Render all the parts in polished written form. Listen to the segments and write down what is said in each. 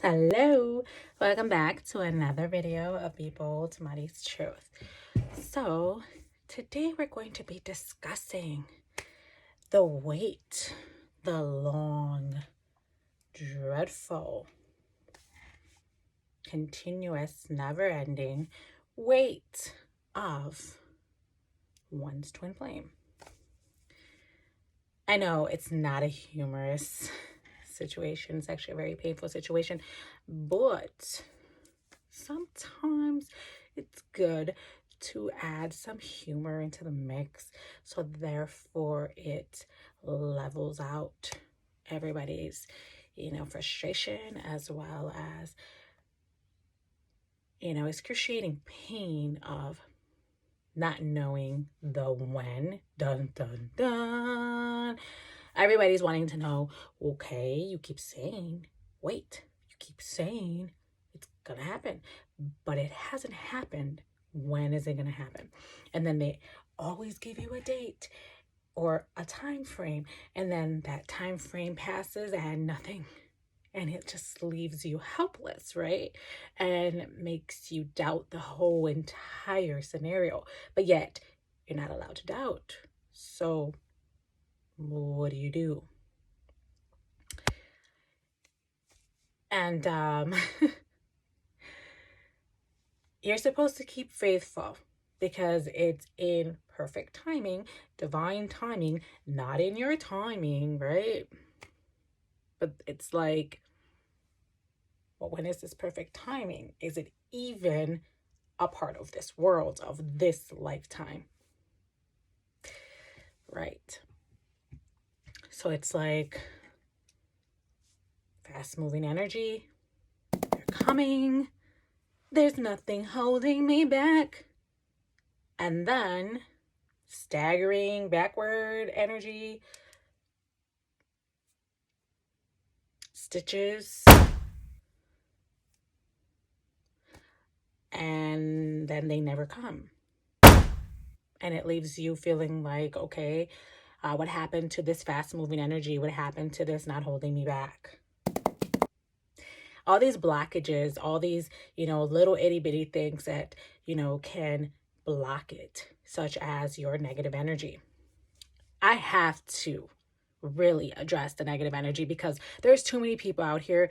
Hello, welcome back to another video of Be Bold, Money's Truth. So, today we're going to be discussing the weight, the long, dreadful, continuous, never ending weight of one's twin flame. I know it's not a humorous situation, it's actually a very painful situation, but sometimes it's good to add some humor into the mix, so therefore it levels out everybody's frustration, as well as excruciating pain of not knowing the when. Dun dun dun. Everybody's wanting to know, okay, you keep saying, wait, you keep saying it's gonna happen, but it hasn't happened. When is it gonna happen? And then they always give you a date or a time frame, and then that time frame passes and nothing. And it just leaves you helpless, right? And makes you doubt the whole entire scenario. But yet, you're not allowed to doubt. So, what do you do? And you're supposed to keep faithful because it's in perfect timing, divine timing, not in your timing, right? But it's like, well, when is this perfect timing? Is it even a part of this world, of this lifetime? Right. So it's like fast moving energy. They're coming. There's nothing holding me back. And then staggering backward energy. Stitches. And then they never come. And it leaves you feeling like, okay, what happened to this fast moving energy? What happened to this not holding me back? All these blockages, all these, little itty bitty things that, can block it, such as your negative energy. I have to really address the negative energy because there's too many people out here,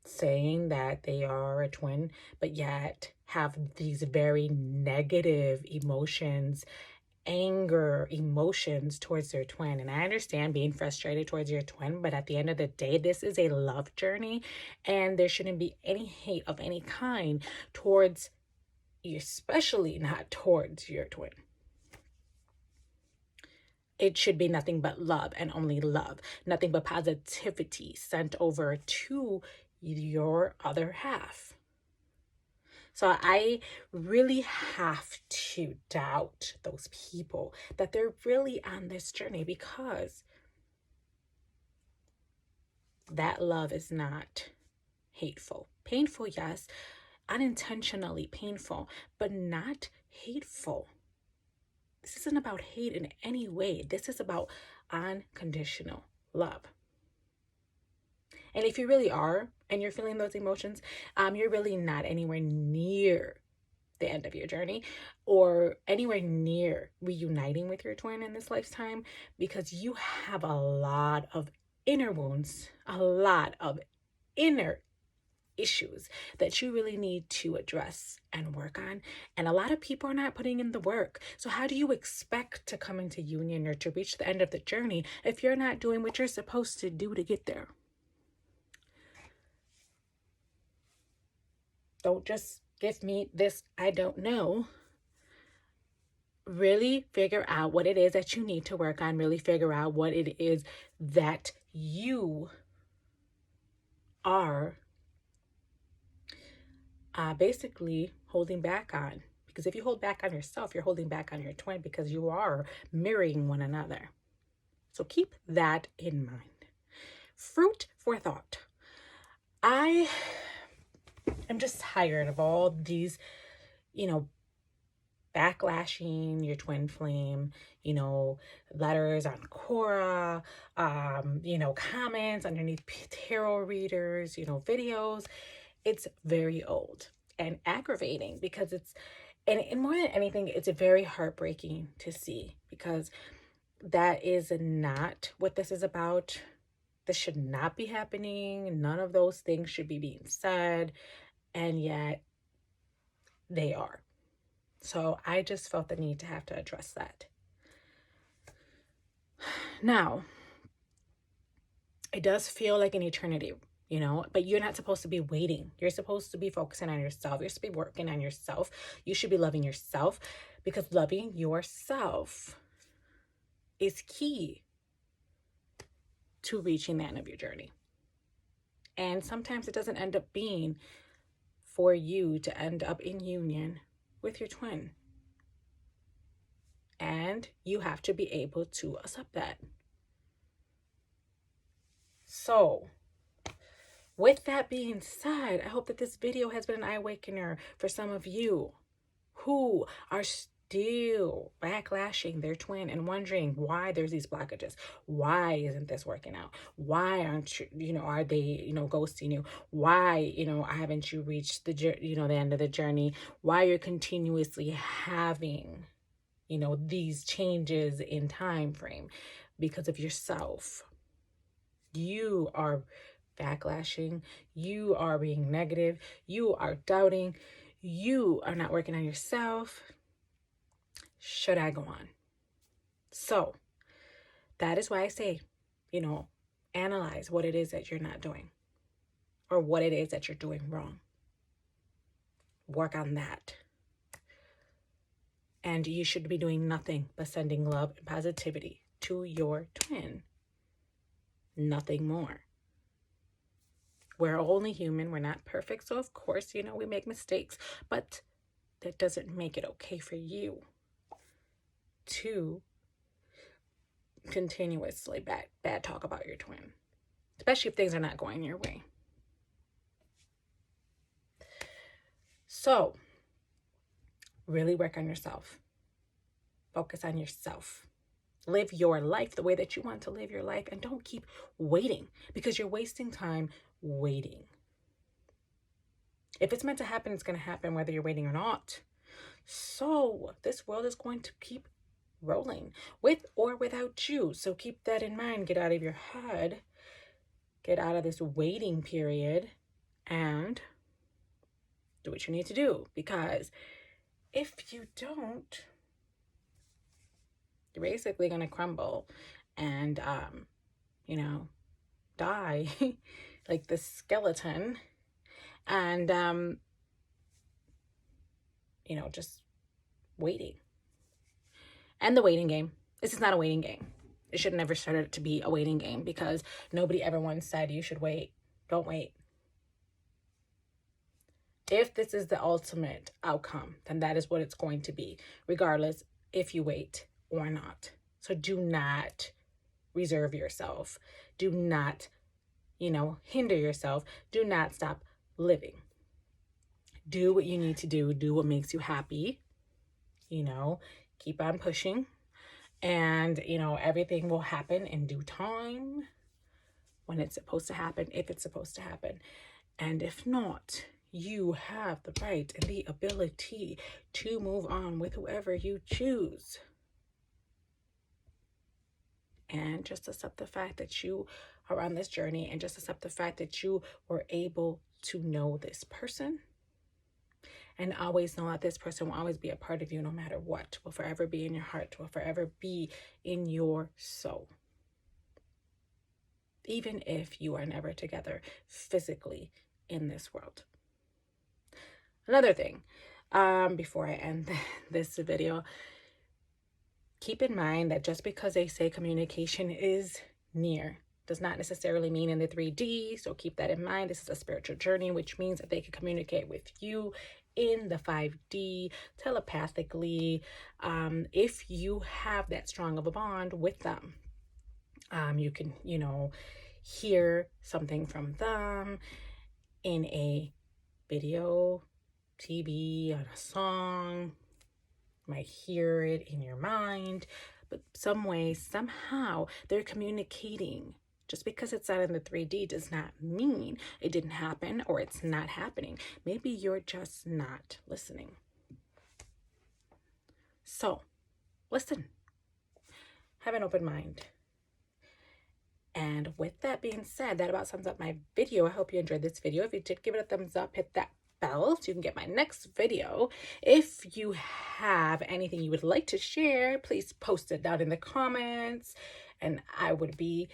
saying that they are a twin, but yet have these very negative emotions, anger emotions towards their twin. And I understand being frustrated towards your twin, but at the end of the day, this is a love journey, and there shouldn't be any hate of any kind towards you, especially not towards your twin. It should be nothing but love and only love, nothing but positivity sent over to your other half. So I really have to doubt those people that they're really on this journey, because that love is not hateful. Painful, yes, unintentionally painful, but not hateful. This isn't about hate in any way. This is about unconditional love. And if you really are, and you're feeling those emotions, you're really not anywhere near the end of your journey or anywhere near reuniting with your twin in this lifetime, because you have a lot of inner wounds, a lot of inner issues that you really need to address and work on. And a lot of people are not putting in the work. So how do you expect to come into union or to reach the end of the journey if you're not doing what you're supposed to do to get there? Don't just give me this I don't know. Really figure out what it is that you need to work on. Really figure out what it is that you are basically holding back on. Because if you hold back on yourself, you're holding back on your twin, because you are mirroring one another. So keep that in mind. Fruit for thought. I am just tired of all these, backlashing your twin flame, letters on Quora, comments underneath tarot readers, videos. It's very old and aggravating because and more than anything, it's very heartbreaking to see, because that is not what this is about. This should not be happening. None of those things should be being said, and yet they are. So I just felt the need to have to address that. Now, it does feel like an eternity, but you're not supposed to be waiting. You're supposed to be focusing on yourself. You're supposed to be working on yourself. You should be loving yourself, because loving yourself is key to reaching the end of your journey. And sometimes it doesn't end up being for you to end up in union with your twin. And you have to be able to accept that. So, with that being said, I hope that this video has been an eye-awakener for some of you who are still backlashing their twin and wondering why there's these blockages. Why isn't this working out? Why aren't you, are they, ghosting you? Why, haven't you reached the end of the journey? Why you're continuously having, these changes in time frame? Because of yourself. You are backlashing. You are being negative. You are doubting. You are not working on yourself. Should I go on? So that is why I say, analyze what it is that you're not doing, or what it is that you're doing wrong. Work on that. And you should be doing nothing but sending love and positivity to your twin. Nothing more. We're only human. We're not perfect. So of course, we make mistakes, but that doesn't make it okay for you to continuously bad talk about your twin, especially if things are not going your way. So really work on yourself. Focus on yourself. Live your life the way that you want to live your life, and don't keep waiting, because you're wasting time waiting. If it's meant to happen, it's going to happen whether you're waiting or not. So this world is going to keep rolling, with or without you. So keep that in mind. Get out of your head. Get out of this waiting period and do what you need to do. Because if you don't, you're basically going to crumble and, die like the skeleton. And, just waiting. And the waiting game. This is not a waiting game. It should never started to be a waiting game, because nobody ever once said you should wait. Don't wait. If this is the ultimate outcome, then that is what it's going to be, regardless if you wait or not. So do not reserve yourself. Do not, hinder yourself. Do not stop living. Do what you need to do. Do what makes you happy. Keep on pushing. And, everything will happen in due time, when it's supposed to happen, if it's supposed to happen. And if not, you have the right and the ability to move on with whoever you choose. And just accept the fact that you are on this journey, and just accept the fact that you were able to know this person. And always know that this person will always be a part of you no matter what. Will forever be in your heart. Will forever be in your soul. Even if you are never together physically in this world. Another thing, before I end this video, keep in mind that just because they say communication is near does not necessarily mean in the 3D. So keep that in mind. This is a spiritual journey, which means that they can communicate with you in the 5D telepathically. If you have that strong of a bond with them, you can, hear something from them in a video, TV, on a song, might hear it in your mind, but some way, somehow, they're communicating. Just because it's not in the 3D does not mean it didn't happen or it's not happening. Maybe you're just not listening. So, listen. Have an open mind. And with that being said, that about sums up my video. I hope you enjoyed this video. If you did, give it a thumbs up, hit that bell so you can get my next video. If you have anything you would like to share, please post it down in the comments. And I would be,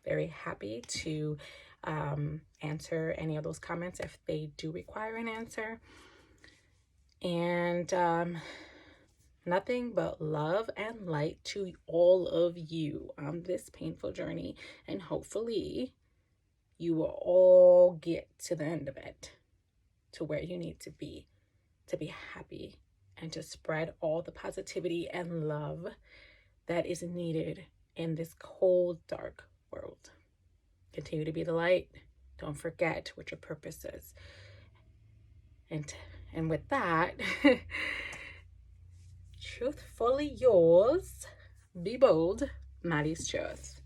very happy to answer any of those comments if they do require an answer. And nothing but love and light to all of you on this painful journey. And hopefully you will all get to the end of it, to where you need to be happy and to spread all the positivity and love that is needed in this cold, dark world. Continue to be the light. Don't forget what your purpose is. And with that, truthfully yours, be bold, Maddie's Truth.